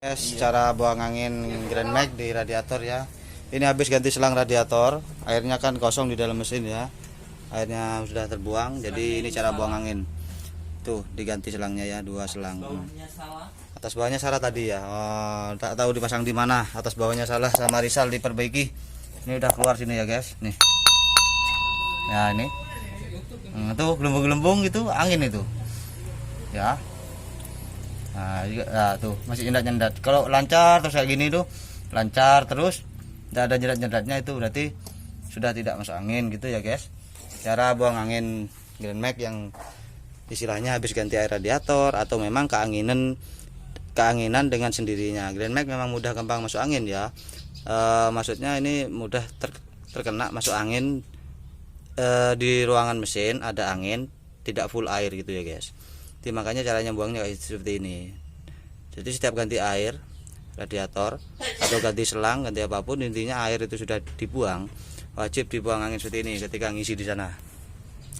Cara buang angin Grand Max di radiator ya. Ini habis ganti selang radiator, airnya kan kosong di dalam mesin ya. Airnya sudah terbuang, jadi ini cara buang angin. Tuh diganti selangnya ya, 2 selang. Atas bawahnya salah tadi ya. Oh, tak tahu dipasang di mana. Atas bawahnya salah, sama Rizal diperbaiki. Ini udah keluar sini ya guys. Nih. Ya ini. Tuh gelembung-gelembung itu angin itu. Ya. Nah, tuh masih nyendat-nyendat. Kalau lancar terus kayak gini tuh, lancar terus, tidak ada nyendat-nyendatnya, itu berarti sudah tidak masuk angin gitu ya guys. Cara buang angin Grand Max yang istilahnya habis ganti air radiator atau memang keanginan dengan sendirinya. Grand Max memang mudah gampang masuk angin ya. Maksudnya ini mudah terkena masuk angin di ruangan mesin ada angin, tidak full air gitu ya guys. Jadi makanya caranya buangnya kayak seperti ini. Jadi setiap ganti air radiator atau ganti selang, ganti apapun, intinya air itu sudah dibuang, wajib dibuang angin seperti ini ketika ngisi di sana,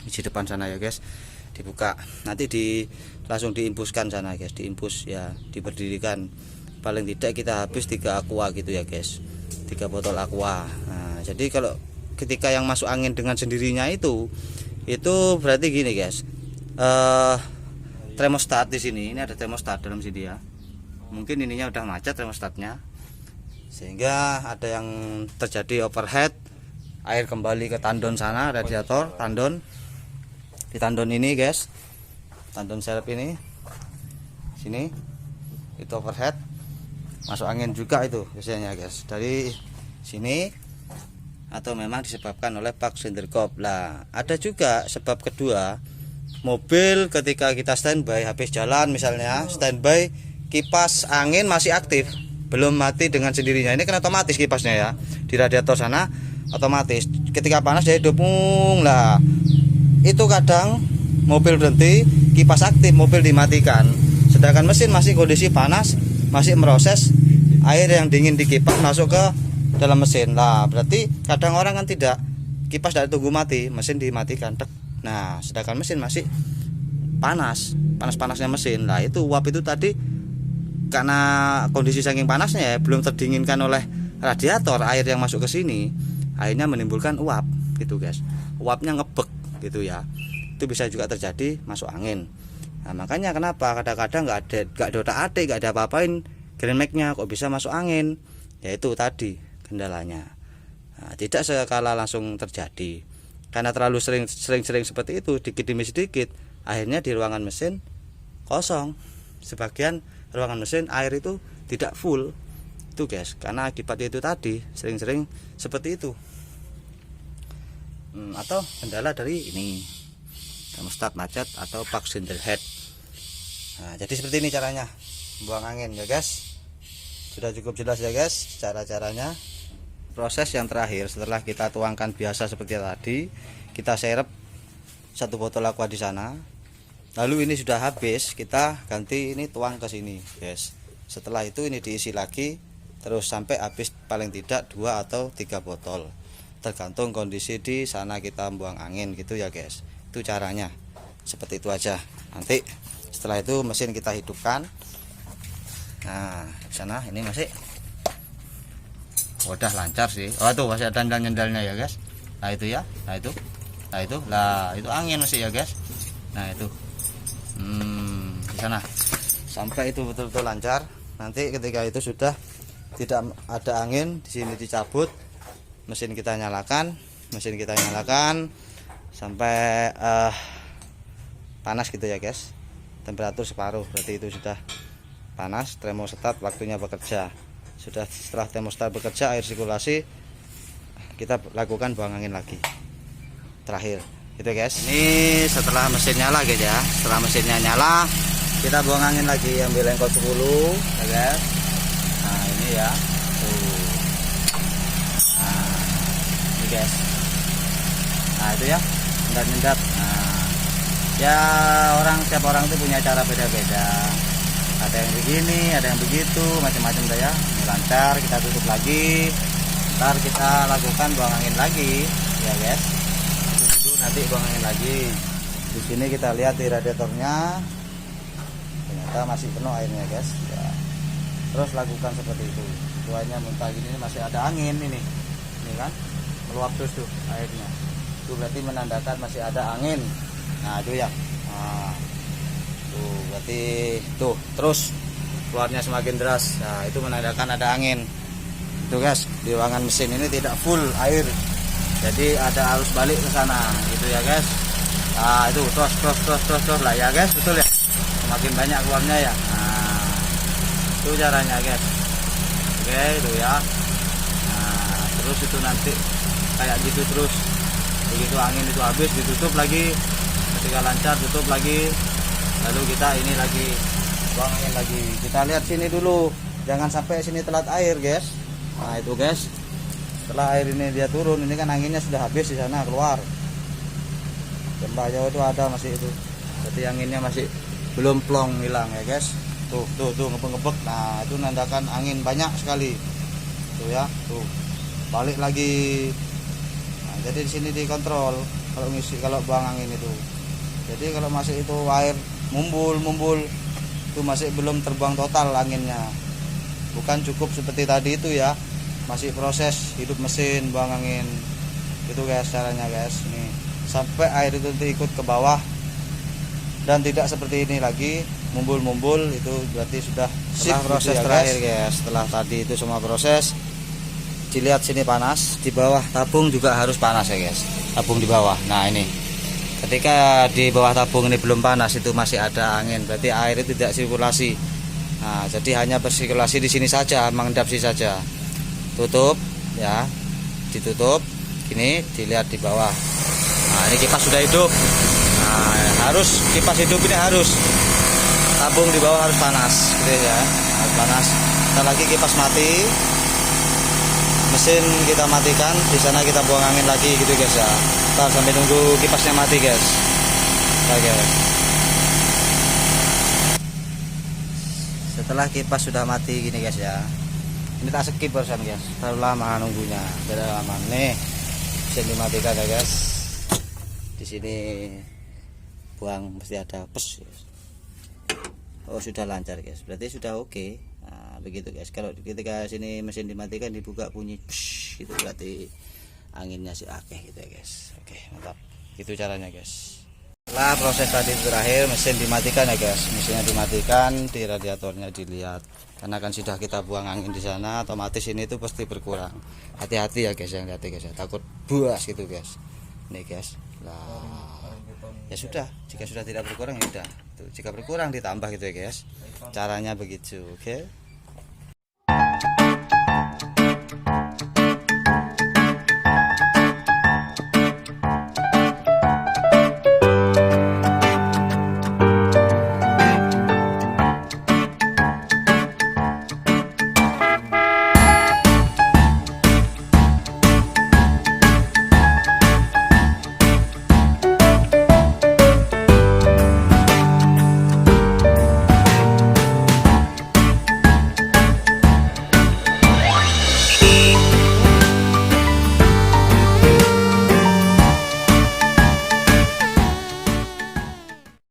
isi depan sana ya guys, dibuka, nanti langsung diimpuskan sana guys, diimpus ya, diberdirikan. Paling tidak kita habis 3 aqua gitu ya guys, 3 botol aqua. Nah, jadi kalau ketika yang masuk angin dengan sendirinya itu berarti gini guys, termostat di sini, ini ada termostat dalam sini ya. Mungkin ininya udah macet termostatnya, sehingga ada yang terjadi overhead, air kembali ke tandon sana, radiator, tandon. Di tandon ini guys, tandon serep ini, sini, itu overhead, masuk angin juga itu biasanya guys, dari sini, atau memang disebabkan oleh Pak Sinderkop. Lah, ada juga sebab kedua. Mobil ketika kita standby, habis jalan misalnya standby, kipas angin masih aktif, belum mati dengan sendirinya. Ini kan otomatis kipasnya ya, di radiator sana otomatis. Ketika panas dia hidupung. Lah itu kadang mobil berhenti, kipas aktif, mobil dimatikan, sedangkan mesin masih kondisi panas, masih meroses air yang dingin di kipas masuk ke dalam mesin. Lah berarti kadang orang kan tidak, kipas tidak tunggu mati, mesin dimatikan. Nah, sedangkan mesin masih panas-panasnya mesin. Nah, itu uap itu tadi karena kondisi saking panasnya ya, belum terdinginkan oleh radiator, air yang masuk ke sini, akhirnya menimbulkan uap gitu guys. Uapnya ngebek gitu ya. Itu bisa juga terjadi masuk angin. Nah, makanya kenapa kadang-kadang nggak ada otak-atik, nggak ada apa-apain Grand Max-nya kok bisa masuk angin? Yaitu tadi kendalanya. Nah, tidak sekala langsung terjadi. Karena terlalu sering seperti itu, dikit demi sedikit, akhirnya di ruangan mesin kosong. Sebagian ruangan mesin air itu tidak full. Itu guys, karena akibat itu tadi, sering-sering seperti itu. Atau kendala dari ini, termostat macet atau Pak Sinderhead. Nah, jadi seperti ini caranya buang angin ya guys. Sudah cukup jelas ya guys cara-caranya. Proses yang terakhir setelah kita tuangkan biasa seperti tadi, kita serep 1 botol aqua di sana. Lalu ini sudah habis, kita ganti ini tuang ke sini guys. Setelah itu ini diisi lagi terus sampai habis, paling tidak 2 atau 3 botol, tergantung kondisi di sana kita buang angin gitu ya guys. Itu caranya seperti itu aja. Nanti setelah itu mesin kita hidupkan. Nah di sana ini masih udah lancar sih. Oh tuh masih ada nyendal-nyendalnya ya guys. Nah itu ya, nah itu itu angin masih ya guys. Nah itu di sana sampai itu betul-betul lancar. Nanti ketika itu sudah tidak ada angin, di sini dicabut, mesin kita nyalakan sampai panas gitu ya guys. Temperatur separuh, berarti itu sudah panas, termostat waktunya bekerja. Sudah setelah termostat bekerja, air sirkulasi, kita lakukan buang angin lagi terakhir gitu guys. Ini setelah mesin nyala guys ya, setelah mesinnya nyala kita buang angin lagi, ambil lengkol 10 ya guys. Nah ini ya tuh. Nah ini guys, nah itu ya nyendap. Nah ya setiap orang itu punya cara beda-beda, ada yang begini, ada yang begitu, macam-macam dah ya. Ini lancar, kita tutup lagi. Ntar kita lakukan buang angin lagi, ya guys. Itu nanti buang angin lagi. Di sini kita lihat di radiatornya, ternyata masih penuh airnya guys. Ya. terus lakukan seperti itu. Tuanya muntah gini masih ada angin ini kan meluap terus tuh airnya, itu berarti menandakan masih ada angin. Nah itu ya, nah, tuh berarti tuh terus keluarnya semakin deras. Nah itu menandakan ada angin. Itu guys, di ruangan mesin ini tidak full air, jadi ada arus balik ke sana gitu ya guys. Nah itu terus lah ya guys, betul ya, semakin banyak keluarnya ya. Nah itu caranya guys. Oke itu ya. Nah terus itu nanti kayak gitu terus, begitu angin itu habis ditutup lagi, ketika lancar tutup lagi, lalu kita ini lagi buang angin lagi. Kita lihat sini dulu, jangan sampai sini telat air guys. Nah itu guys, setelah air ini dia turun, ini kan anginnya sudah habis di sana keluar. Lembah jauh itu ada masih itu, jadi anginnya masih belum plong hilang ya guys. Tuh ngebek-ngebek. Nah itu nandakan angin banyak sekali tuh ya. Tuh balik lagi. Nah, jadi di sini dikontrol kalau ngisi, kalau buang angin itu. Jadi kalau masih itu air mumbul itu masih belum terbuang total anginnya, bukan cukup seperti tadi itu ya, masih proses hidup mesin buang angin itu guys caranya guys. Ini sampai air itu ikut ke bawah dan tidak seperti ini lagi mumbul itu berarti sudah setelah proses ya, terakhir guys. Setelah tadi itu semua proses, dilihat sini panas, di bawah tabung juga harus panas ya guys, tabung di bawah. Nah ini ketika di bawah tabung ini belum panas, itu masih ada angin, berarti air itu tidak sirkulasi. Nah jadi hanya bersirkulasi di sini saja, mengendap sini saja. Tutup ya, ditutup gini, dilihat di bawah. Nah ini kipas sudah hidup. Nah harus kipas hidup ini harus, tabung di bawah harus panas gitu ya, harus panas. Kita lagi kipas mati, mesin kita matikan, di sana kita buang angin lagi gitu guys ya. Ntar sampai nunggu kipasnya mati guys. Oke. Setelah kipas sudah mati gini guys ya, ini tak skip barusan guys, terlalu lama nunggunya, beda lama nih. Mesin dimatikan ya guys. Di sini buang mesti ada pes guys. Oh sudah lancar guys, berarti sudah oke. Nah begitu guys, kalau ketika sini mesin dimatikan dibuka bunyi psh, itu berarti anginnya si akeh gitu ya guys. Oke mantap, itu caranya guys. Setelah proses tadi terakhir, mesin dimatikan ya guys, mesinnya dimatikan, di radiatornya dilihat, karena kan sudah kita buang angin di sana, otomatis ini tuh pasti berkurang. Hati-hati ya guys, yang hati guys ya, takut buas gitu guys. Nih guys, lah ya sudah, jika sudah tidak berkurang ya udah, jika berkurang ditambah gitu ya guys, caranya begitu. Oke.